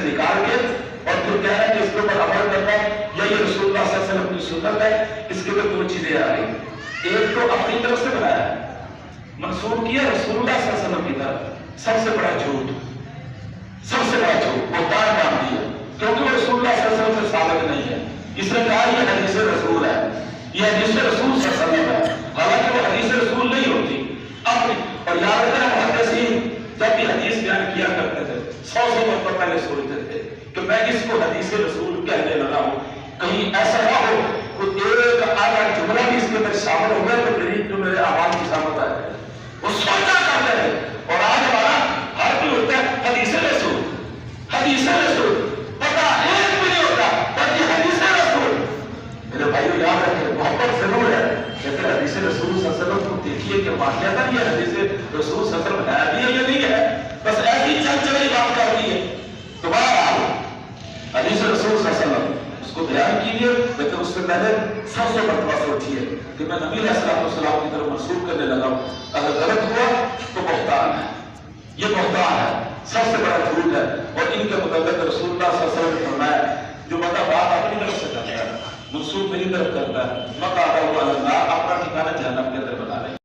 سے نکال کے اور پھر کہہ رہا ہے کہ اس کے اوپر عمل کرنا یا یہ رسول اللہ صلی اللہ علیہ وسلم کی سنت ہے. اس کے اوپر دو چیزیں آ رہی. ایک تو اپنی طرف سے بنایا ہے، منسوب کیا رسول اللہ صلی اللہ علیہ وسلم کی طرف. سب سے بڑا جھوٹ، سب سے بڑا جھوٹ بہتان مان دیا، کیونکہ وہ رسول اللہ صلی اللہ علیہ وسلم سے ثابت نہیں ہے. اس نے کہا یہ حدیث رسول ہے، یہ حدیث رسول صلی اللہ علیہ وسلم ہے، حالانکہ وہ حدیث رسول نہیں ہوتی. اپنی اور یاد رکھنا محدثین جب بھی حدیث بیان کیا کرتے تھے 100 مرتبہ پہلے سوچتے تھے کہ میں اس کو حدیث رسول کہنے لگا ہوں، کہیں ایسا نہ ہو کوئی ایک آدھا جملہ بھی اس کے اندر شامل ہو گیا تو میرے آواز کی شامت آ جائے. وہ سوچا کرتے ہیں. اور آج ہمارا ہر کوئی ہوتا ہے حدیث رسول، حدیث رسول، پتہ ایک بھی نہیں ہوتا بلکہ حدیث رسول. میرے بھائیو یاد رکھیں محبت ضرور ہے، لیکن حدیث رسول صلی اللہ علیہ وسلم کو دیکھیے کہ واقعہ یہ حدیث رسول صلی اللہ علیہ وسلم ہے بھی ہے یا نہیں ہے، بس ایسی چل چلی بات کرتی ہے. دوبارہ حدیث رسول صلی اللہ علیہ وسلم اس کو بیان کیجیے، لیکن اس سے پہلے 100 مرتبہ سوچیے کہ میں نبی علیہ السلام کی طرف منسوخ کرنے لگا ہوں. اگر غلط ہوا تو بہتان ہے، یہ بہتان ہے، سب سے بڑا جھوٹ ہے. اور ان کے متعلق رسول اللہ صلی اللہ علیہ وسلم نے فرمایا جو بندہ بات اپنی طرف سے کرتا ہے منسوخ میری طرف کرتا ہے مقعدہ اللہ